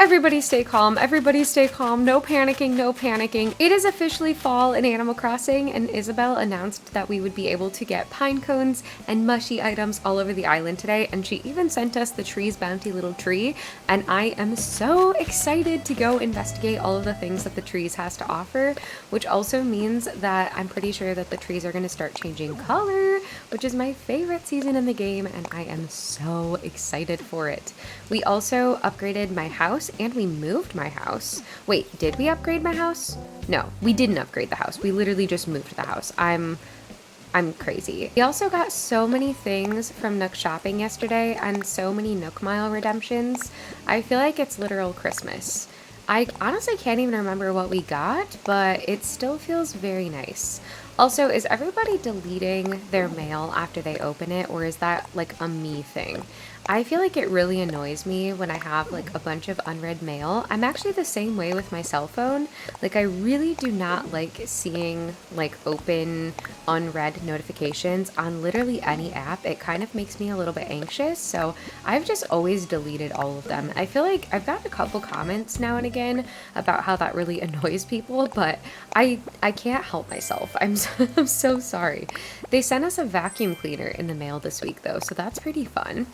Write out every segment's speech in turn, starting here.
Everybody stay calm, everybody stay calm, no panicking, no panicking. It is officially fall in Animal Crossing, and Isabel announced that we would be able to get pine cones and mushy items all over the island today, and she even sent us the tree's bounty little tree, and I am so excited to go investigate all of the things that the trees has to offer, which also means that I'm pretty sure that the trees are going to start changing color, which is my favorite season in the game, and I am so excited for it. We also upgraded my house and we moved my house. Wait, did we upgrade my house? No, we didn't upgrade the house. We literally just moved the house. I'm crazy. We also got so many things from Nook shopping yesterday and so many Nook Mile redemptions. I feel like it's literal Christmas. I honestly can't even remember what we got, but it still feels very nice. Also, is everybody deleting their mail after they open it, or is that like a me thing? I feel like it really annoys me when I have like a bunch of unread mail. I'm actually the same way with my cell phone. Like I really do not like seeing like open unread notifications on literally any app. It kind of makes me a little bit anxious. So I've just always deleted all of them. I feel like I've got a couple comments now and again about how that really annoys people, but I can't help myself. I'm so sorry. They sent us a vacuum cleaner in the mail this week though, so that's pretty fun.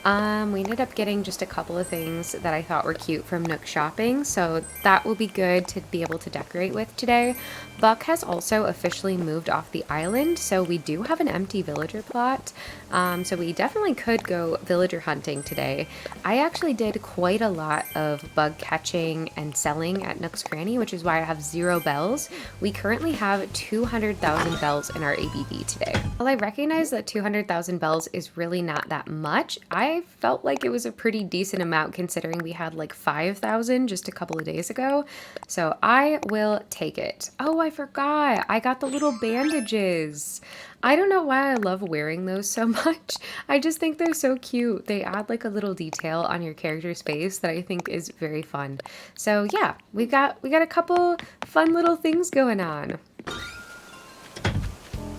We ended up getting just a couple of things that I thought were cute from Nook shopping, so that will be good to be able to decorate with today. Buck has also officially moved off the island, so we do have an empty villager plot, so we definitely could go villager hunting today. I actually did quite a lot of bug catching and selling at Nook's Cranny, which is why I have 0 bells. We currently have 200,000 bells in our ABB today. While I recognize that 200,000 bells is really not that much, I felt like it was a pretty decent amount considering we had like 5,000 just a couple of days ago. So I will take it. Oh, I forgot. I got the little bandages. I don't know why I love wearing those so much. I just think they're so cute. They add like a little detail on your character's face that I think is very fun. So yeah, we got a couple fun little things going on.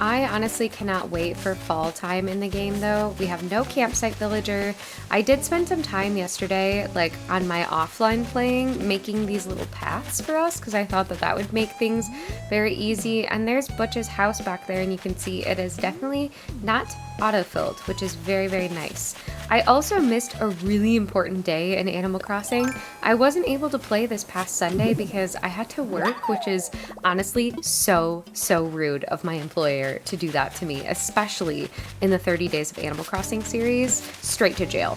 I honestly cannot wait for fall time in the game though. We have no campsite villager. I did spend some time yesterday like on my offline playing making these little paths for us because I thought that would make things very easy. And there's Butch's house back there and you can see it is definitely not autofilled, which is very, very nice. I also missed a really important day in Animal Crossing. I wasn't able to play this past Sunday because I had to work, which is honestly so rude of my employer to do that to me, especially in the 30 Days of Animal Crossing series. Straight to jail,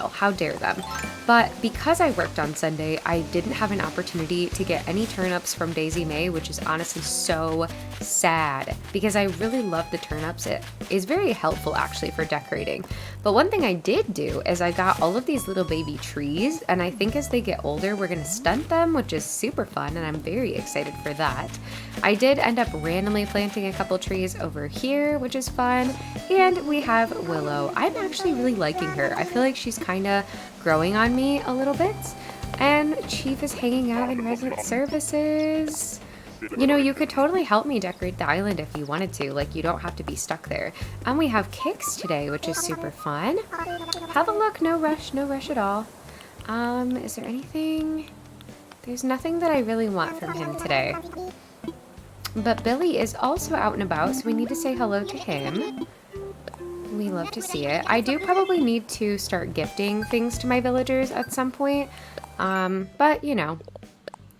how dare them. But because I worked on Sunday, I didn't have an opportunity to get any turnips from Daisy May, which is honestly so sad because I really love the turnips. It is very helpful actually for decorating. But one thing I did do is I got all of these little baby trees, and I think as they get older we're gonna stunt them, which is super fun, and I'm very excited for that. I did end up randomly planting a couple trees over here, which is fun, and we have Willow. I'm actually really liking her. I feel like she's kind of growing on me a little bit. And Chief is hanging out in resident services. You know, you could totally help me decorate the island if you wanted to. Like, you don't have to be stuck there. And we have Kicks today, which is super fun. Have a look. No rush at all. Is there anything? There's nothing that I really want from him today. But Billy is also out and about, so we need to say hello to him. We love to see it. I do probably need to start gifting things to my villagers at some point. But, you know,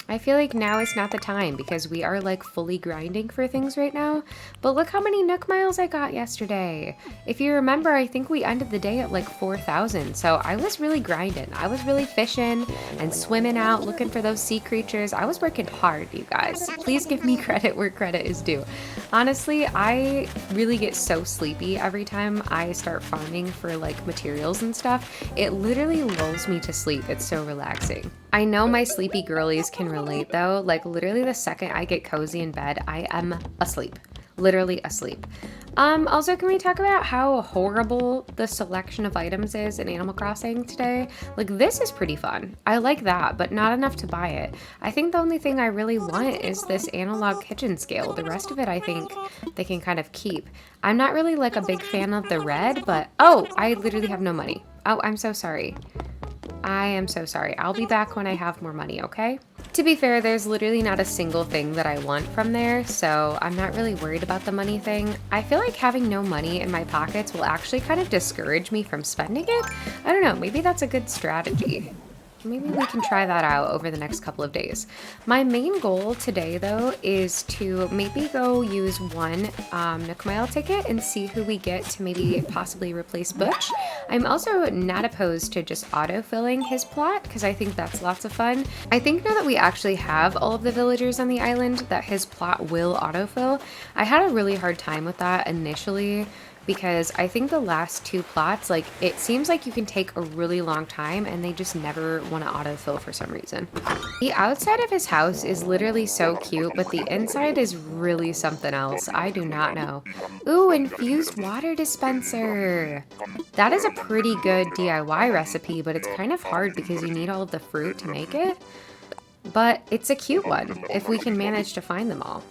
I feel like now is not the time because we are like fully grinding for things right now. But look how many Nook Miles I got yesterday. If you remember, I think we ended the day at like 4,000. So I was really grinding. I was really fishing and swimming out, looking for those sea creatures. I was working hard, you guys. Please give me credit where credit is due. Honestly, I really get so sleepy every time I start farming for like materials and stuff. It literally lulls me to sleep. It's so relaxing. I know my sleepy girlies can relate though. Like literally the second I get cozy in bed, I am asleep. Literally asleep. Also, can we talk about how horrible the selection of items is in Animal Crossing today? Like, this is pretty fun. I like that, but not enough to buy it. I think the only thing I really want is this analog kitchen scale. The rest of it, I think they can kind of keep. I'm not really like a big fan of the red, but oh, I literally have no money. Oh, I'm so sorry. I am so sorry. I'll be back when I have more money, okay? To be fair, there's literally not a single thing that I want from there, so I'm not really worried about the money thing. I feel like having no money in my pockets will actually kind of discourage me from spending it. I don't know, maybe that's a good strategy. Maybe we can try that out over the next couple of days. My main goal today, though, is to maybe go use one Nook Mile ticket and see who we get to maybe possibly replace Butch. I'm also not opposed to just auto-filling his plot because I think that's lots of fun. I think now that we actually have all of the villagers on the island, that his plot will autofill. I had a really hard time with that initially, because I think the last two plots, like, it seems like you can take a really long time and they just never want to autofill for some reason. The outside of his house is literally so cute, but the inside is really something else. I do not know. Ooh, infused water dispenser. That is a pretty good DIY recipe, but it's kind of hard because you need all of the fruit to make it. But it's a cute one, if we can manage to find them all.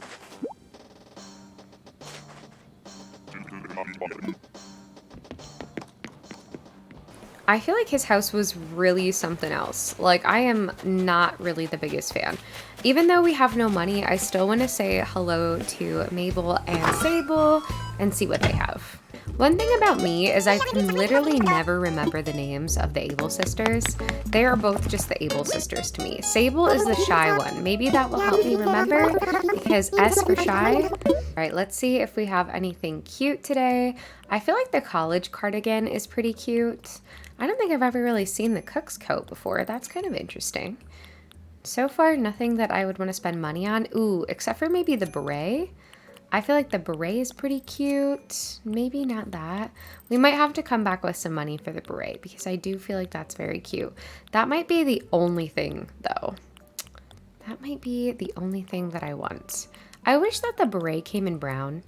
I feel like his house was really something else. Like, I am not really the biggest fan. Even though we have no money, I still want to say hello to Mabel and Sable and see what they have. One thing about me is I can literally never remember the names of the Able sisters. They are both just the Able sisters to me. Sable is the shy one. Maybe that will help me remember, because S for shy. All right, let's see if we have anything cute today. I feel like the college cardigan is pretty cute. I don't think I've ever really seen the cook's coat before. That's kind of interesting. So far, nothing that I would want to spend money on. Ooh, except for maybe the beret. I feel like the beret is pretty cute. Maybe not that. We might have to come back with some money for the beret because I do feel like that's very cute. That might be the only thing, though. That might be the only thing that I want. I wish that the beret came in brown.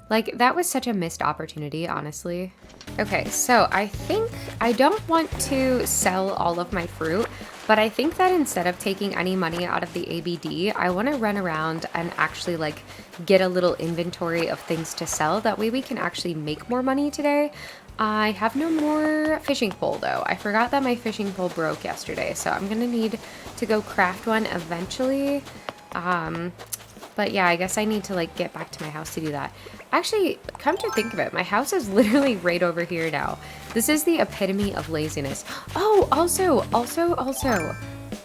Like, that was such a missed opportunity, honestly. Okay, so I think I don't want to sell all of my fruit, but I think that instead of taking any money out of the ABD, I want to run around and actually, like, get a little inventory of things to sell. That way we can actually make more money today. I have no more fishing pole, though. I forgot that my fishing pole broke yesterday, so I'm gonna need to go craft one eventually. But yeah, I guess I need to, like, get back to my house to do that. Actually, come to think of it, my house is literally right over here now. This is the epitome of laziness. Oh, also,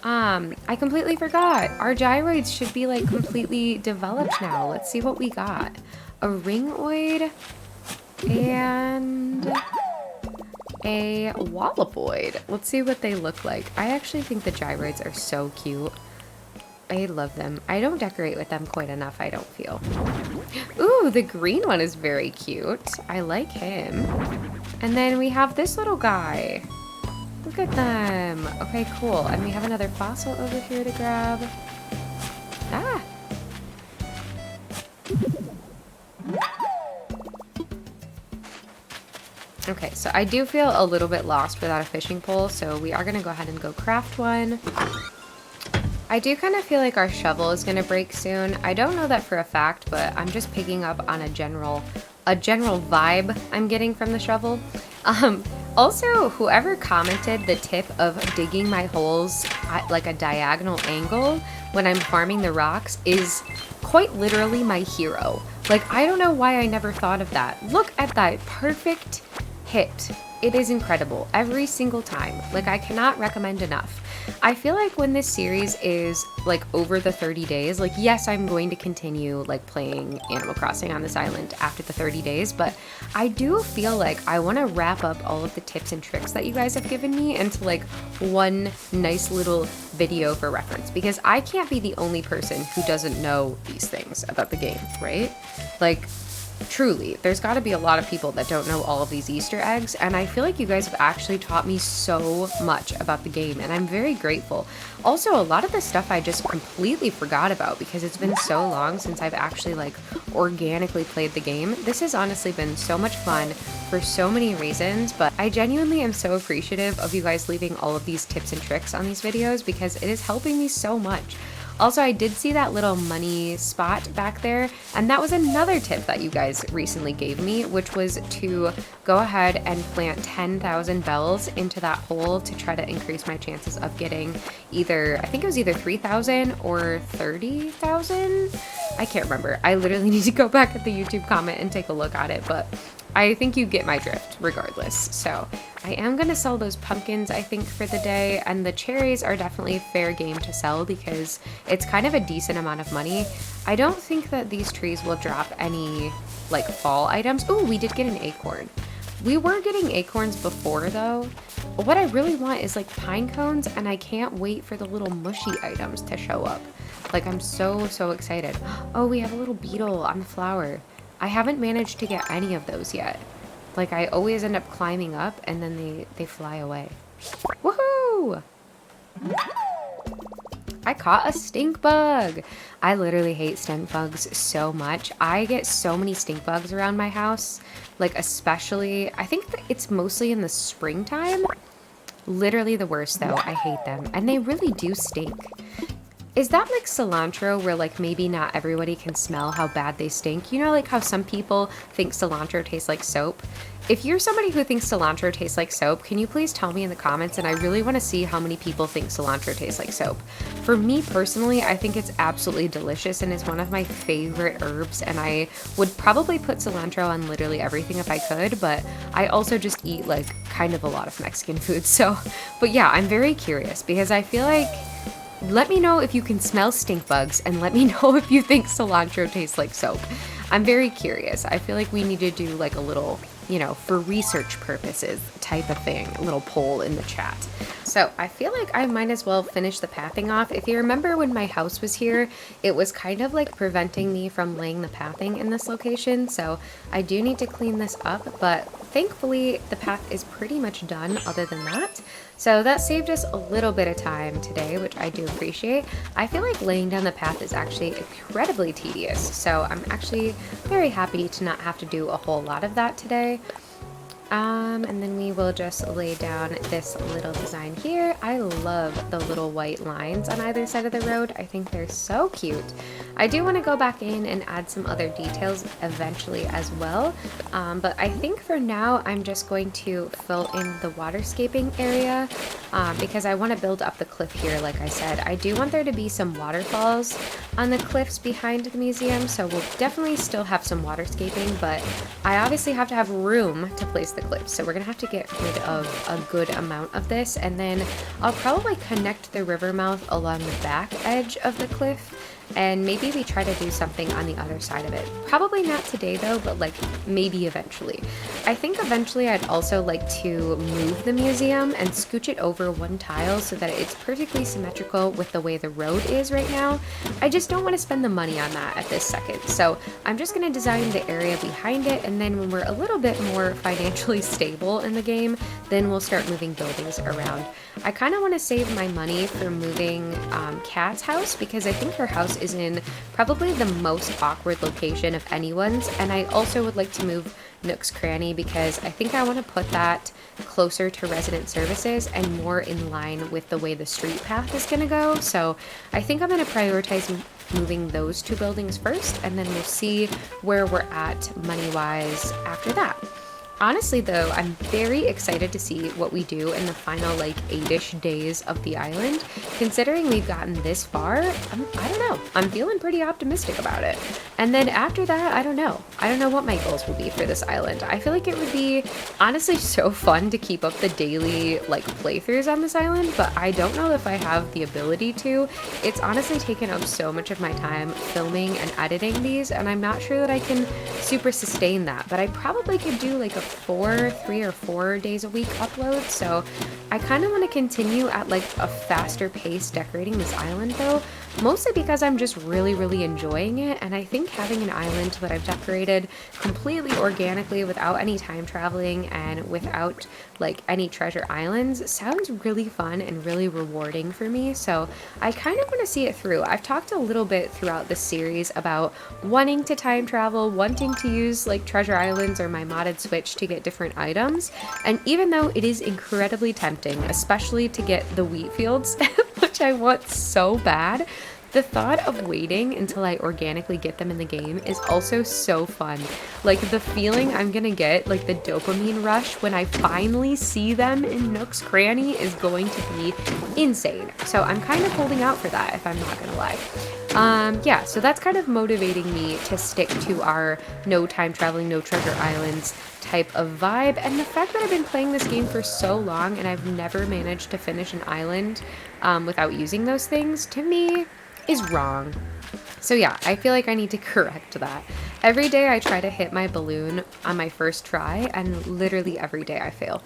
I completely forgot. Our gyroids should be, like, completely developed now. Let's see what we got. A ringoid and a wallopoid. Let's see what they look like. I actually think the gyroids are so cute. I love them. I don't decorate with them quite enough, I don't feel. Ooh, the green one is very cute. I like him. And then we have this little guy. Look at them. Okay, cool. And we have another fossil over here to grab. Ah. Okay, so I do feel a little bit lost without a fishing pole, so we are gonna go ahead and go craft one. I do kind of feel like our shovel is gonna break soon. I don't know that for a fact, but I'm just picking up on a general vibe I'm getting from the shovel. Also, whoever commented the tip of digging my holes at like a diagonal angle when I'm farming the rocks is quite literally my hero. Like, I don't know why I never thought of that. Look at that perfect hit. It is incredible every single time. Like, I cannot recommend enough. I feel like when this series is like over the 30 days, like, yes, I'm going to continue like playing Animal Crossing on this island after the 30 days, but I do feel like I want to wrap up all of the tips and tricks that you guys have given me into like one nice little video for reference, because I can't be the only person who doesn't know these things about the game, right? Like, truly, there's got to be a lot of people that don't know all of these Easter eggs, and I feel like you guys have actually taught me so much about the game, and I'm very grateful. Also, a lot of the stuff I just completely forgot about because it's been so long since I've actually like organically played the game. This has honestly been so much fun for so many reasons, but I genuinely am so appreciative of you guys leaving all of these tips and tricks on these videos because it is helping me so much. Also, I did see that little money spot back there, and that was another tip that you guys recently gave me, which was to go ahead and plant 10,000 bells into that hole to try to increase my chances of getting either, I think it was either 3,000 or 30,000. I can't remember. I literally need to go back at the YouTube comment and take a look at it, but I think you get my drift regardless. So I am going to sell those pumpkins, I think, for the day, and the cherries are definitely fair game to sell because it's kind of a decent amount of money. I don't think that these trees will drop any like fall items. Oh, we did get an acorn. We were getting acorns before though. But what I really want is like pine cones, and I can't wait for the little mushy items to show up. Like, I'm so excited. Oh, we have a little beetle on the flower. I haven't managed to get any of those yet. Like, I always end up climbing up and then they fly away. Woohoo! I caught a stink bug. I literally hate stink bugs so much. I get so many stink bugs around my house. Like, especially, I think that it's mostly in the springtime. Literally the worst though. I hate them. And they really do stink. Is that like cilantro where like maybe not everybody can smell how bad they stink? You know, like how some people think cilantro tastes like soap? If you're somebody who thinks cilantro tastes like soap, can you please tell me in the comments? And I really want to see how many people think cilantro tastes like soap. For me personally, I think it's absolutely delicious and is one of my favorite herbs, and I would probably put cilantro on literally everything if I could, but I also just eat like kind of a lot of Mexican food. So, but yeah, I'm very curious because I feel like, let me know if you can smell stink bugs, and let me know if you think cilantro tastes like soap. I'm very curious. I feel like we need to do like a little, you know, for research purposes type of thing, a little poll in the chat. So I feel like I might as well finish the pathing off. If you remember when my house was here, it was kind of like preventing me from laying the pathing in this location. So I do need to clean this up, but thankfully the path is pretty much done other than that. So that saved us a little bit of time today, which I do appreciate. I feel like laying down the path is actually incredibly tedious. So I'm actually very happy to not have to do a whole lot of that today. And then we will just lay down this little design here. I love the little white lines on either side of the road. I think they're so cute. I do want to go back in and add some other details eventually as well. But I think for now, I'm just going to fill in the waterscaping area because I want to build up the cliff here. Like I said, I do want there to be some waterfalls on the cliffs behind the museum. So we'll definitely still have some waterscaping, but I obviously have to have room to place the cliffs. So we're gonna have to get rid of a good amount of this, and then I'll probably connect the river mouth along the back edge of the cliff, and maybe we try to do something on the other side of it. Probably not today though, but like maybe eventually. I think eventually I'd also like to move the museum and scooch it over one tile so that it's perfectly symmetrical with the way the road is right now. I just don't want to spend the money on that at this second. So I'm just going to design the area behind it, and then when we're a little bit more financially stable in the game, then we'll start moving buildings around. I kind of want to save my money for moving Kat's house because I think her house is in probably the most awkward location of anyone's, and I also would like to move Nook's Cranny because I think I want to put that closer to resident services and more in line with the way the street path is going to go. So I think I'm going to prioritize moving those two buildings first, and then we'll see where we're at money-wise after that. Honestly though, I'm very excited to see what we do in the final like 8-ish days of the island. Considering we've gotten this far, I don't know. I'm feeling pretty optimistic about it. And then after that, I don't know. I don't know what my goals will be for this island. I feel like it would be honestly so fun to keep up the daily like playthroughs on this island, but I don't know if I have the ability to. It's honestly taken up so much of my time filming and editing these, and I'm not sure that I can super sustain that, but I probably could do like a 3 or 4 days a week upload. So I kind of want to continue at like a faster pace decorating this island though, mostly because I'm just really enjoying it, and I think having an island that I've decorated completely organically without any time traveling and without like any treasure islands sounds really fun and really rewarding for me. So I kind of want to see it through. I've talked a little bit throughout this series about wanting to time travel, wanting to use like treasure islands or my modded Switch to get different items, and even though it is incredibly tempting, especially to get the wheat fields which I want so bad, The thought of waiting until I organically get them in the game is also so fun. Like the feeling I'm gonna get, like the dopamine rush when I finally see them in Nook's Cranny is going to be insane. So I'm kind of holding out for that, if I'm not gonna lie. Yeah, so that's kind of motivating me to stick to our no time traveling, no treasure islands type of vibe. And the fact that I've been playing this game for so long and I've never managed to finish an island without using those things, to me, is wrong. So yeah, I feel like I need to correct that. Every day I try to hit my balloon on my first try, and literally every day I fail.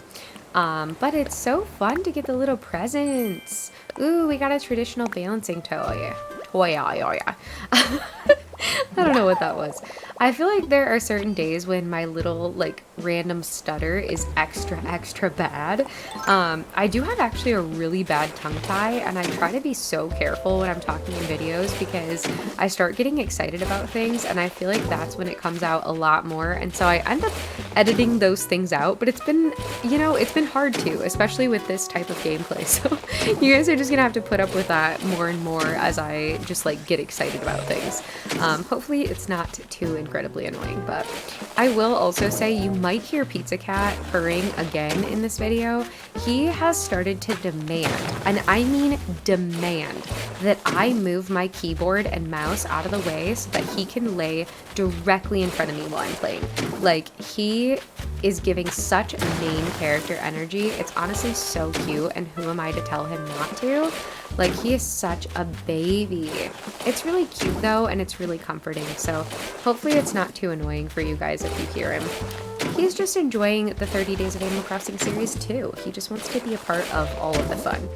But it's so fun to get the little presents. Ooh, we got a traditional balancing toy. I don't know what that was. I feel like there are certain days when my little like random stutter is extra bad. I do have actually a really bad tongue tie, and I try to be so careful when I'm talking in videos because I start getting excited about things, and I feel like that's when it comes out a lot more, and so I end up editing those things out. But it's been, you know, it's been hard to, especially with this type of gameplay, so you guys are just gonna have to put up with that more and more as I just like get excited about things. Hopefully it's not too incredibly annoying, but I will also say you might hear Pizza Cat purring again in this video. He has started to demand, and I mean demand, that I move my keyboard and mouse out of the way so that he can lay directly in front of me while I'm playing. Like, he is giving such main character energy. It's honestly so cute, and who am I to tell him not to? Like, he is such a baby. It's really cute though, and it's really comforting, so hopefully it's not too annoying for you guys if you hear him. He's just enjoying the 30 Days of Animal Crossing series too. He just wants to be a part of all of the fun.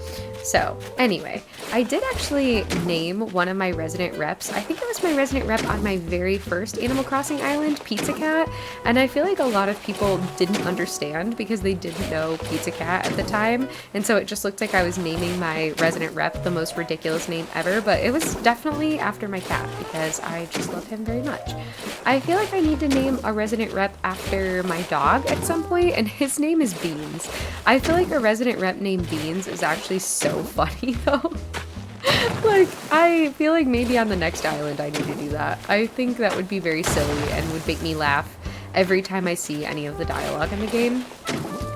So anyway, I did actually name one of my resident reps. I think it was my resident rep on my very first Animal Crossing island, Pizza Cat, and I feel like a lot of people didn't understand because they didn't know Pizza Cat at the time, and so it just looked like I was naming my resident rep the most ridiculous name ever, but it was definitely after my cat because I just love him very much. I feel like I need to name a resident rep after my dog at some point, and his name is Beans. I feel like a resident rep named Beans is actually so funny though. Like, I feel like maybe on the next island I need to do that. I think that would be very silly and would make me laugh every time I see any of the dialogue in the game.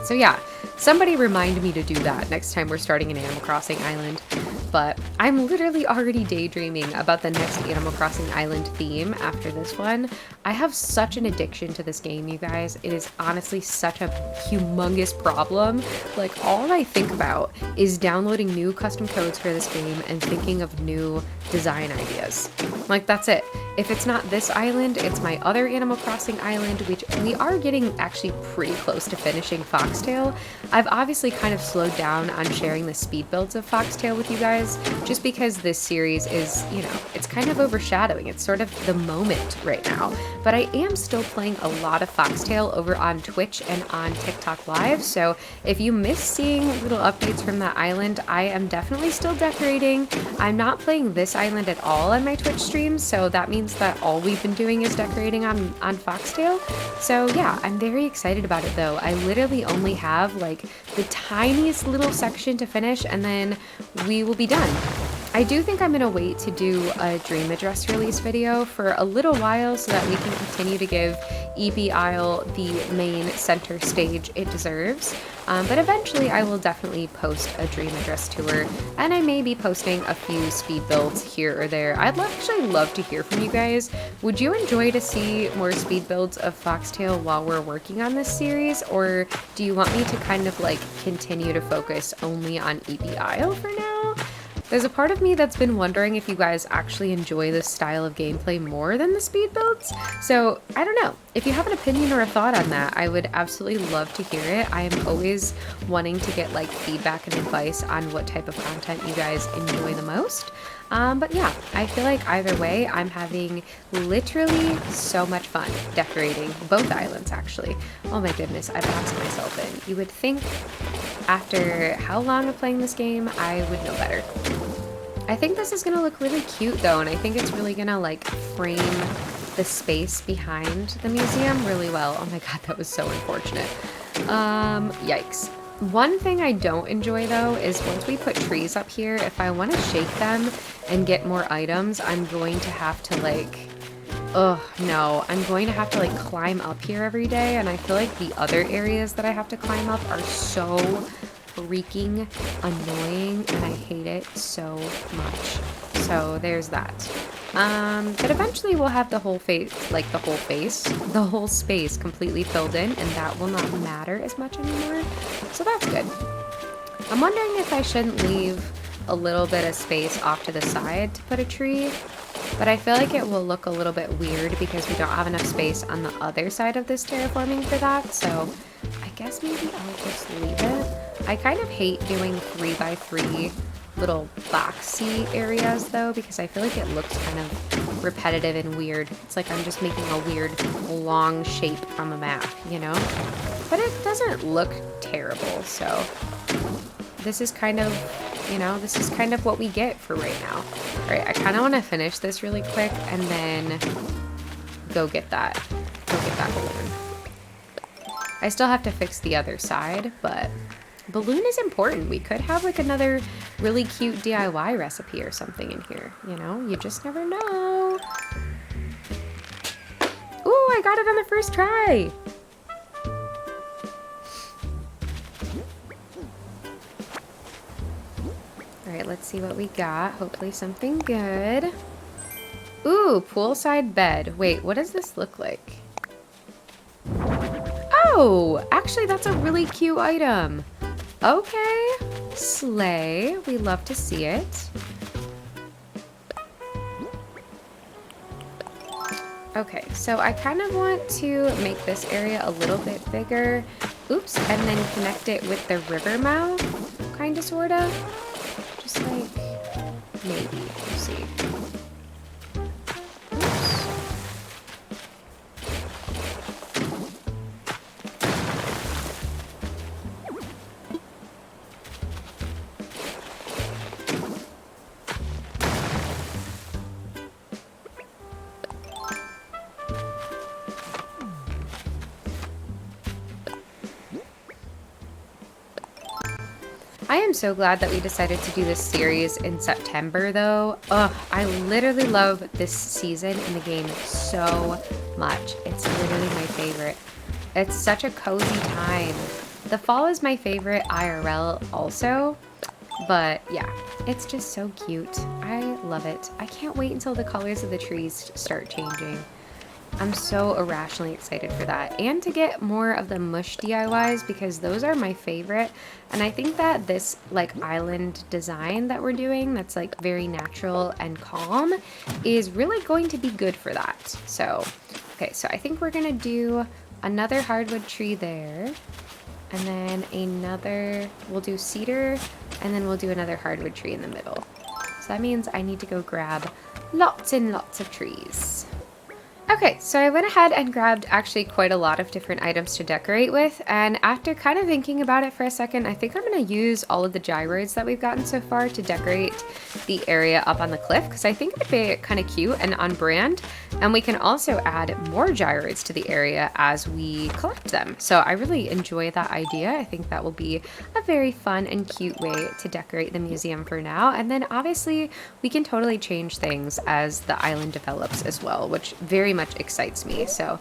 So yeah, somebody remind me to do that next time we're starting an Animal Crossing island. But I'm literally already daydreaming about the next Animal Crossing island theme after this one. I have such an addiction to this game, you guys. It is honestly such a humongous problem. Like, all I think about is downloading new custom codes for this game and thinking of new design ideas. Like, that's it. If it's not this island, it's my other Animal Crossing island, which we are getting actually pretty close to finishing Foxtail. I've obviously kind of slowed down on sharing the speed builds of Foxtail with you guys, just because this series is, you know, it's kind of overshadowing. It's sort of the moment right now. But I am still playing a lot of Foxtail over on Twitch and on TikTok Live, so if you miss seeing little updates from that island, I am definitely still decorating. I'm not playing this island at all on my Twitch streams, so that means that all we've been doing is decorating on Foxtail. So yeah, I'm very excited about it though. I literally only have like the tiniest little section to finish, and then we will be done. I do think I'm gonna wait to do a Dream Address release video for a little while so that we can continue to give Eepy Isle the main center stage it deserves. But eventually I will definitely post a Dream Address tour, and I may be posting a few speed builds here or there. I'd actually love to hear from you guys. Would you enjoy to see more speed builds of Foxtail while we're working on this series, or do you want me to kind of like continue to focus only on Eepy Isle for now? There's a part of me that's been wondering if you guys actually enjoy this style of gameplay more than the speed builds. So I don't know. If you have an opinion or a thought on that, I would absolutely love to hear it. I am always wanting to get like feedback and advice on what type of content you guys enjoy the most. But yeah, I feel like either way, I'm having literally so much fun decorating both islands, actually. Oh my goodness, I boxed myself in. You would think after how long of playing this game, I would know better. I think this is gonna look really cute though, and I think it's really gonna like frame the space behind the museum really well. Oh my god, that was so unfortunate. Yikes. One thing I don't enjoy though is once we put trees up here, if I want to shake them and get more items, I'm going to have to like, oh no, I'm going to have to like climb up here every day, and I feel like the other areas that I have to climb up are so freaking annoying, and I hate it so much. So there's that. But eventually we'll have the whole the whole space completely filled in, and that will not matter as much anymore. So that's good. I'm wondering if I shouldn't leave a little bit of space off to the side to put a tree, but I feel like it will look a little bit weird because we don't have enough space on the other side of this terraforming for that, so I guess maybe I'll just leave it. I kind of hate doing 3x3 little boxy areas though, because I feel like it looks kind of repetitive and weird. It's like I'm just making a weird long shape from a map, you know? But it doesn't look terrible, so this is kind of, you know, this is kind of what we get for right now. All right, I kind of want to finish this really quick and then go get that balloon. I still have to fix the other side, but balloon is important. We could have like another really cute DIY recipe or something in here, you know? You just never know. Ooh, I got it on the first try. All right, let's see what we got. Hopefully something good. Ooh, poolside bed. Wait, what does this look like? Oh, actually that's a really cute item. Okay, slay. We love to see it. Okay, so I kind of want to make this area a little bit bigger. Oops, and then connect it with the river mouth, kind of, sort of. Just like, maybe, we'll see. I am so glad that we decided to do this series in September though. Ugh, I literally love this season in the game so much. It's literally my favorite. It's such a cozy time. The fall is my favorite IRL also, but yeah, it's just so cute. I love it. I can't wait until the colors of the trees start changing. I'm so irrationally excited for that, and to get more of the mush DIYs because those are my favorite. And I think that this like island design that we're doing that's like very natural and calm is really going to be good for that. So okay, so I think we're gonna do another hardwood tree there, and then another, we'll do cedar, and then we'll do another hardwood tree in the middle. So that means I need to go grab lots and lots of trees. Okay, so I went ahead and grabbed actually quite a lot of different items to decorate with, and after kind of thinking about it for a second, I think I'm going to use all of the gyroids that we've gotten so far to decorate the area up on the cliff, because I think it'd be kind of cute and on brand, and we can also add more gyroids to the area as we collect them. So I really enjoy that idea. I think that will be a very fun and cute way to decorate the museum for now, and then obviously we can totally change things as the island develops as well, which very much excites me. So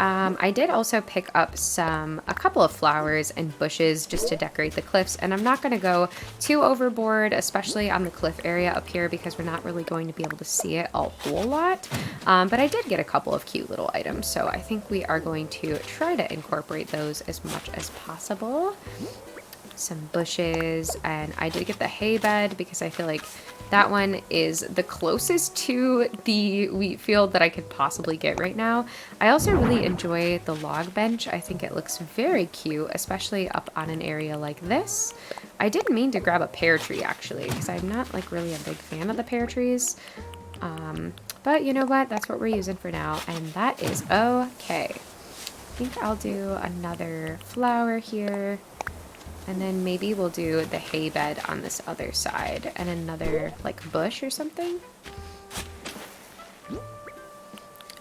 I did also pick up a couple of flowers and bushes just to decorate the cliffs, and I'm not going to go too overboard, especially on the cliff area up here, because we're not really going to be able to see it a whole lot. But I did get a couple of cute little items, so I think we are going to try to incorporate those as much as possible. Some bushes, and I did get the hay bed because I feel like that one is the closest to the wheat field that I could possibly get right now. I also really enjoy the log bench. I think it looks very cute, especially up on an area like this. I didn't mean to grab a pear tree actually, because I'm not like really a big fan of the pear trees. But you know what? That's what we're using for now, and that is okay. I think I'll do another flower here. And then maybe we'll do the hay bed on this other side and another like bush or something.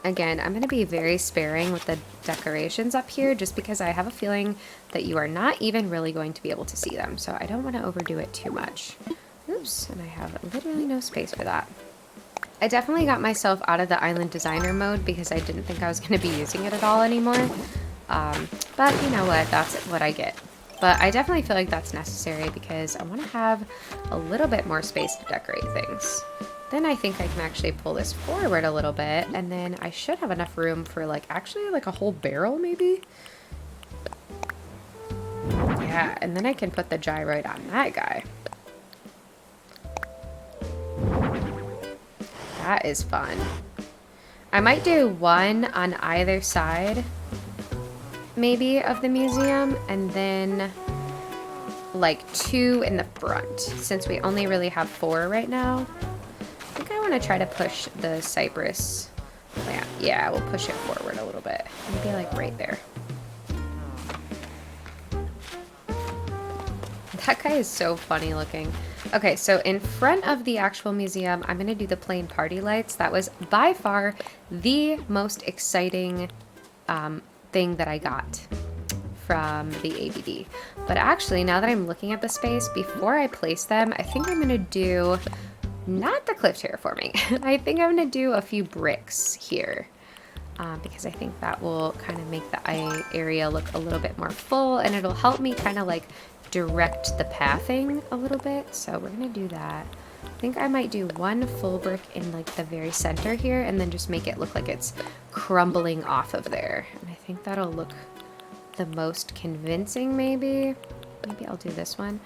Again, I'm going to be very sparing with the decorations up here just because I have a feeling that you are not even really going to be able to see them. So I don't want to overdo it too much. Oops, and I have literally no space for that. I definitely got myself out of the island designer mode because I didn't think I was going to be using it at all anymore. But you know what, that's what I get. But I definitely feel like that's necessary because I want to have a little bit more space to decorate things. Then I think I can actually pull this forward a little bit, and then I should have enough room for like actually like a whole barrel maybe. Yeah, and then I can put the gyroid on that guy. That is fun. I might do one on either side maybe of the museum, and then like 2 in the front since we only really have 4 right now. I think I want to try to push the cypress plant. Yeah, we'll push it forward a little bit. Maybe like right there. That guy is so funny looking. Okay, so in front of the actual museum, I'm going to do the plain party lights. That was by far the most exciting thing that I got from the ABD. But actually, now that I'm looking at the space, before I place them, I think I'm going to do not the cliff terraforming. I think I'm going to do a few bricks here. Because I think that will kind of make the area look a little bit more full, and it'll help me kind of like direct the pathing a little bit. So we're gonna do that. I think I might do 1 full brick in like the very center here, and then just make it look like it's crumbling off of there. And I think that'll look the most convincing maybe. Maybe I'll do this one.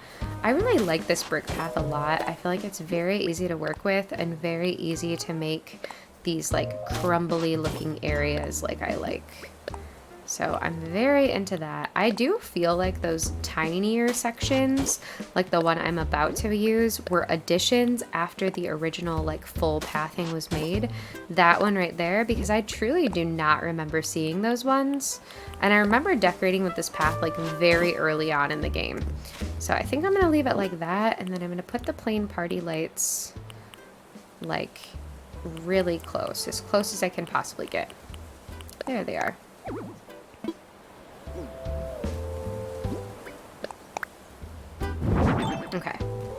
I really like this brick path a lot. I feel like it's very easy to work with and very easy to make these like crumbly looking areas like I like. So I'm very into that. I do feel like those tinier sections, like the one I'm about to use, were additions after the original like full pathing was made. That one right there, because I truly do not remember seeing those ones. And I remember decorating with this path like very early on in the game. So I think I'm gonna leave it like that, and then I'm gonna put the plain party lights like really close as I can possibly get. There they are. Okay,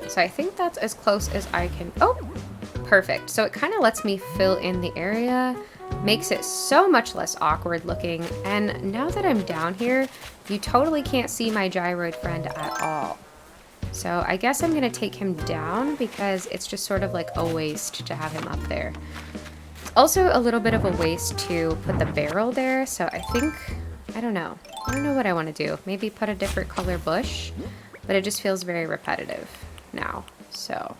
so I think that's as close as I can. Oh, perfect. So it kind of lets me fill in the area, makes it so much less awkward looking. And now that I'm down here, you totally can't see my gyroid friend at all. So I guess I'm gonna take him down because it's just sort of like a waste to have him up there. It's also a little bit of a waste to put the barrel there. So I think, I don't know what I want to do. Maybe put a different color bush. But it just feels very repetitive now, so.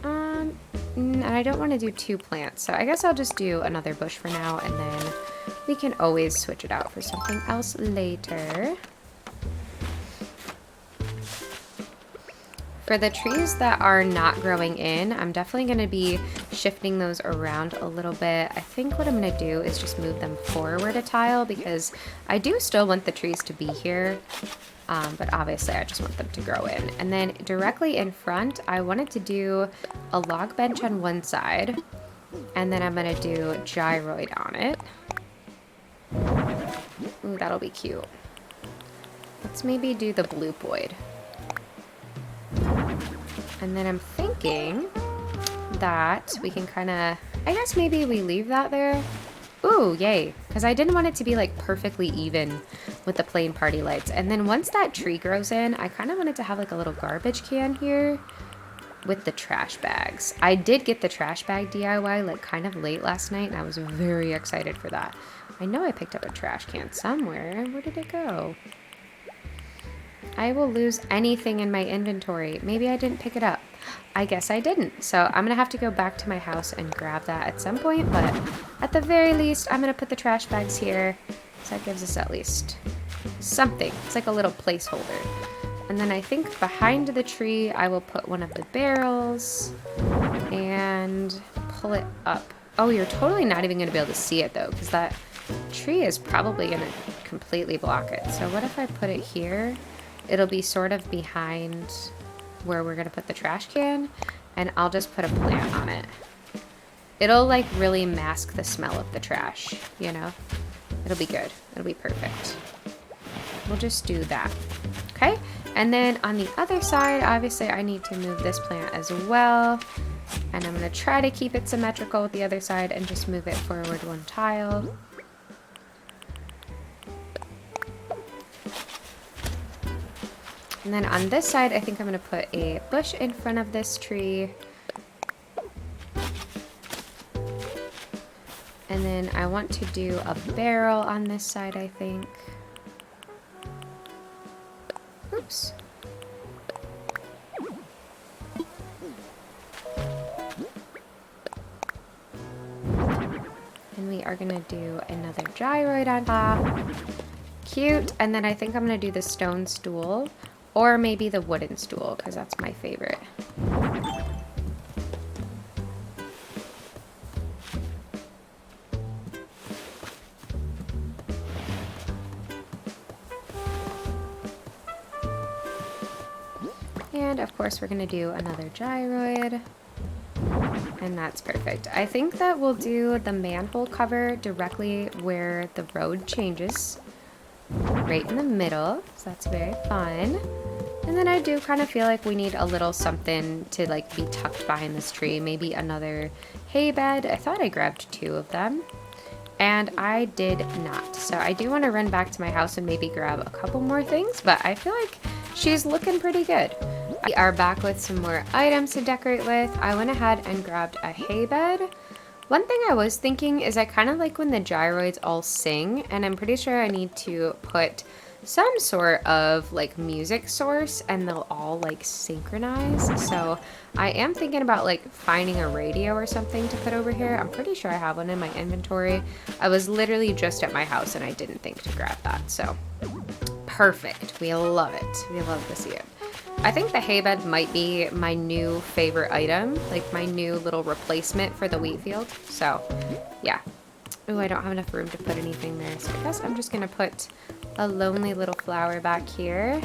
And I don't want to do 2 plants, so I guess I'll just do another bush for now, and then we can always switch it out for something else later. For the trees that are not growing in, I'm definitely going to be shifting those around a little bit. I think what I'm going to do is just move them forward a tile because I do still want the trees to be here. But obviously I just want them to grow in. And then directly in front, I wanted to do a log bench on one side, and then I'm gonna do gyroid on it. Ooh, that'll be cute. Let's maybe do the bloopoid. And then I'm thinking that we can kind of, I guess maybe we leave that there. Ooh, yay. Because I didn't want it to be like perfectly even with the plain party lights. And then once that tree grows in, I kind of wanted to have like a little garbage can here with the trash bags. I did get the trash bag DIY like kind of late last night, and I was very excited for that. I know I picked up a trash can somewhere. Where did it go? I will lose anything in my inventory. Maybe I didn't pick it up. I guess I didn't. So I'm going to have to go back to my house and grab that at some point. But at the very least, I'm going to put the trash bags here. So that gives us at least something. It's like a little placeholder. And then I think behind the tree, I will put one of the barrels and pull it up. Oh, you're totally not even going to be able to see it though, because that tree is probably going to completely block it. So what if I put it here? It'll be sort of behind where we're going to put the trash can, and I'll just put a plant on it. It'll like really mask the smell of the trash, you know? It'll be good. It'll be perfect. We'll just do that. Okay, and then on the other side, obviously I need to move this plant as well. And I'm gonna try to keep it symmetrical with the other side and just move it forward one tile. And then on this side, I think I'm gonna put a bush in front of this tree. And then I want to do a barrel on this side, I think. Oops. And we are gonna do another gyroid on top. Cute. And then I think I'm gonna do the stone stool, or maybe the wooden stool, because that's my favorite. And of course we're gonna do another gyroid. And that's perfect. I think that we'll do the manhole cover directly where the road changes. Right in the middle, so that's very fun. And then I do kind of feel like we need a little something to like be tucked behind this tree. Maybe another hay bed. I thought I grabbed 2 of them. And I did not. So I do want to run back to my house and maybe grab a couple more things, but I feel like she's looking pretty good. We are back with some more items to decorate with. I went ahead and grabbed a hay bed. One thing I was thinking is I kind of like when the gyroids all sing, and I'm pretty sure I need to put some sort of like music source and they'll all like synchronize. So I am thinking about like finding a radio or something to put over here. I'm pretty sure I have one in my inventory. I was literally just at my house and I didn't think to grab that. So perfect. We love it. We love to see it. I think the hay bed might be my new favorite item, like my new little replacement for the wheat field. So yeah. Oh, I don't have enough room to put anything there. So I guess I'm just gonna put a lonely little flower back here.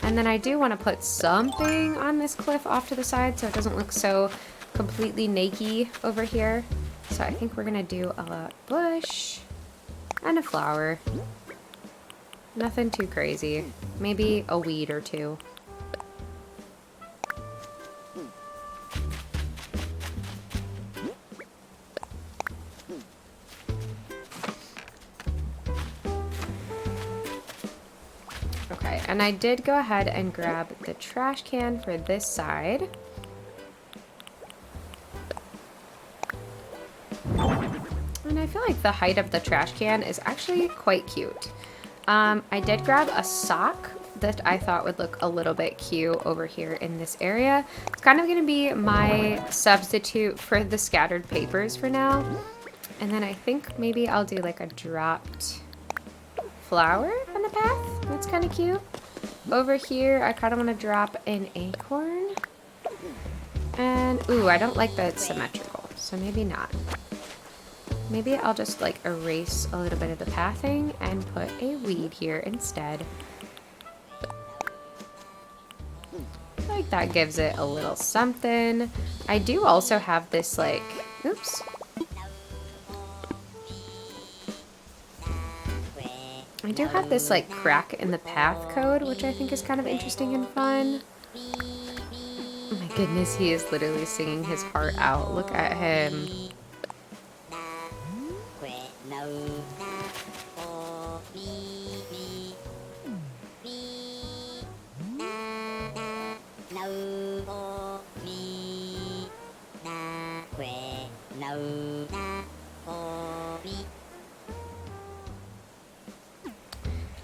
And then I do want to put something on this cliff off to the side so it doesn't look so completely naked over here. So I think we're gonna do a bush and a flower. Nothing too crazy. Maybe a weed or 2. Okay, and I did go ahead and grab the trash can for this side. And I feel like the height of the trash can is actually quite cute. I did grab a sock that I thought would look a little bit cute over here in this area. It's kind of going to be my substitute for the scattered papers for now. And then I think maybe I'll do like a dropped flower on the path. That's kind of cute. Over here, I kind of want to drop an acorn. And, ooh, I don't like that it's symmetrical, so maybe not. Maybe I'll just like erase a little bit of the pathing and put a weed here instead. I feel like that gives it a little something. I do also have this like, oops. I do have this like crack in the path code, which I think is kind of interesting and fun. Oh my goodness, he is literally singing his heart out. Look at him.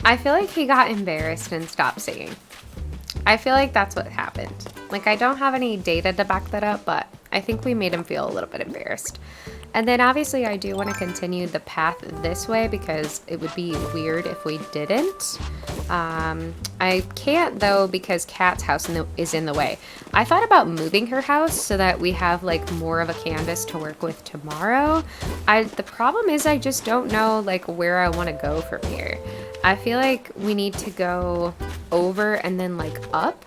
I feel like he got embarrassed and stopped singing. I feel like that's what happened. Like, I don't have any data to back that up, but I think we made him feel a little bit embarrassed. And then obviously I do want to continue the path this way because it would be weird if we didn't. I can't though because Kat's house is in the way. I thought about moving her house so that we have like more of a canvas to work with tomorrow. The problem is I just don't know like where I want to go from here. I feel like we need to go over and then like up.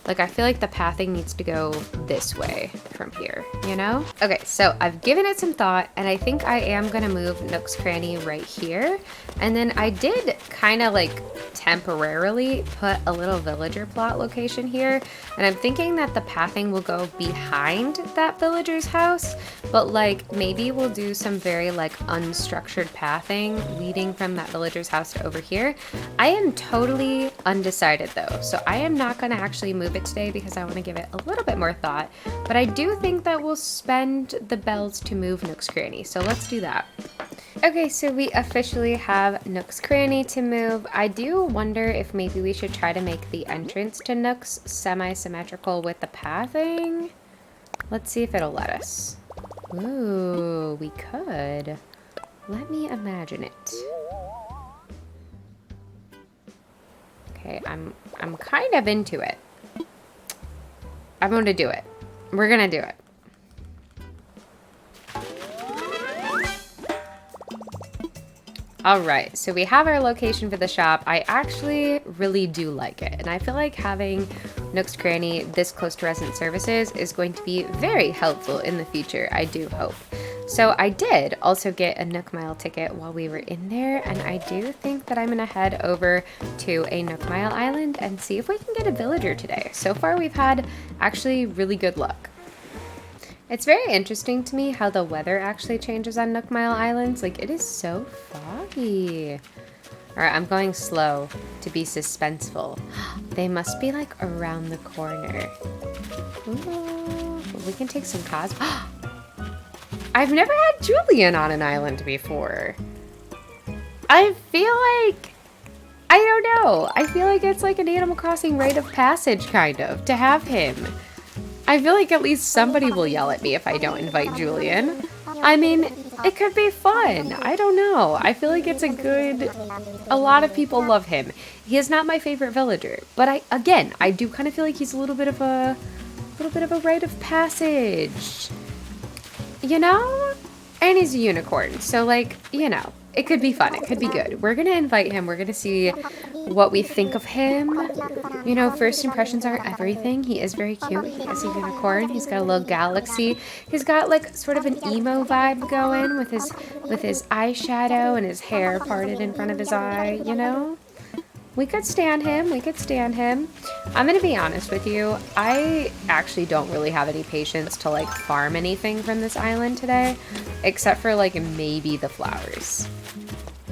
Like, I feel like the pathing needs to go this way from here, you know? Okay, so I've given it some thought, and I think I am gonna move Nook's Cranny right here. And then I did kind of like temporarily put a little villager plot location here. And I'm thinking that the pathing will go behind that villager's house, but like maybe we'll do some very like unstructured pathing leading from that villager's house to over here. I am totally undecided though, so I am not gonna actually move it today because I want to give it a little bit more thought, but I do think that we'll spend the bells to move Nook's Cranny, so let's do that. Okay, so we officially have Nook's Cranny to move. I do wonder if maybe we should try to make the entrance to Nook's semi-symmetrical with the pathing. Let's see if it'll let us. Ooh, we could. Let me imagine it. Okay, I'm kind of into it. I'm going to do it. We're going to do it. All right, so we have our location for the shop. I actually really do like it, and I feel like having Nook's Cranny this close to resident services is going to be very helpful in the future, I do hope. So I did also get a Nook Mile ticket while we were in there, and I do think that I'm gonna head over to a Nook Mile island and see if we can get a villager today. So far we've had actually really good luck. It's very interesting to me how the weather actually changes on Nook Mile Islands. Like, it is so foggy. All right, I'm going slow to be suspenseful. They must be like around the corner. Ooh, we can take some I've never had Julian on an island before. I feel like, I don't know. I feel like it's like an Animal Crossing rite of passage kind of to have him. I feel like at least somebody will yell at me if I don't invite Julian. I mean, it could be fun. I don't know. I feel like it's a lot of people love him. He is not my favorite villager, but I do kind of feel like he's a little bit of a rite of passage. You know? And he's a unicorn, so like, you know, it could be fun. It could be good. We're gonna invite him. We're gonna see what we think of him. You know, first impressions are everything. He is very cute. He is a unicorn. He's got a little galaxy. He's got like sort of an emo vibe going with his eyeshadow and his hair parted in front of his eye, you know? We could stand him. We could stand him. I'm gonna be honest with you. I actually don't really have any patience to like farm anything from this island today, except for like maybe the flowers.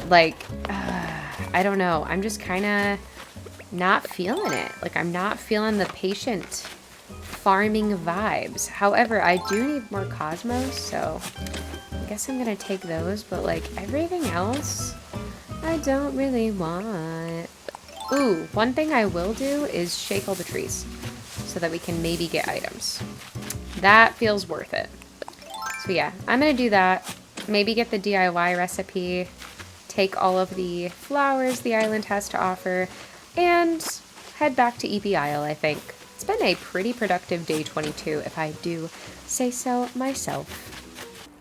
Like, I don't know. I'm just kind of not feeling it. Like, I'm not feeling the patient farming vibes. However, I do need more cosmos, so I guess I'm gonna take those, but like everything else, I don't really want. Ooh, one thing I will do is shake all the trees so that we can maybe get items. That feels worth it. So yeah, I'm gonna do that. Maybe get the DIY recipe, take all of the flowers the island has to offer, and head back to Eepy Isle, I think. It's been a pretty productive day 22, if I do say so myself.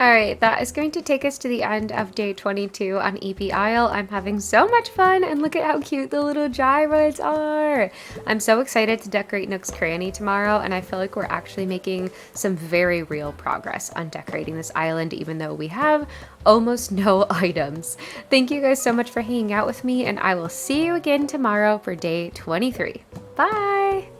Alright, that is going to take us to the end of day 22 on Eepy Isle. I'm having so much fun, and look at how cute the little gyroids are! I'm so excited to decorate Nook's Cranny tomorrow, and I feel like we're actually making some very real progress on decorating this island, even though we have almost no items. Thank you guys so much for hanging out with me, and I will see you again tomorrow for day 23. Bye!